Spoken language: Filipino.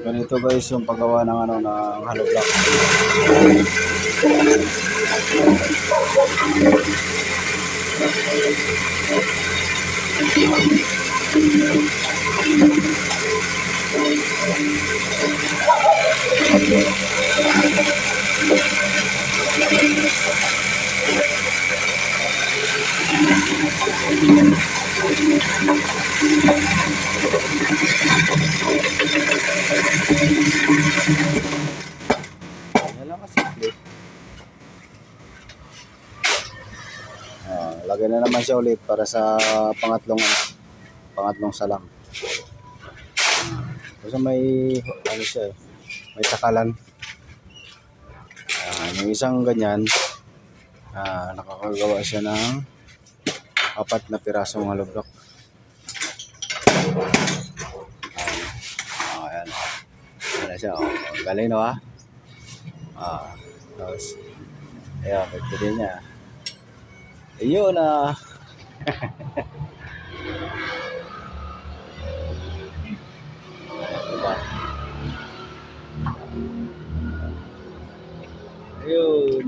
Ganito guys yung paggawa ng ano ng hollow block. Yan lang kasimple. Lagyan na naman siya ulit para sa pangatlong salang. Kasi may ano siya, may takalan. Yung isang ganyan, nakakagawa siya ng 4 na pirasong hollow block. Ayan. Ayan na siya. Galing no ha? Tapos, ayan, pagpili niya. Ayun na. Diba? Ayun.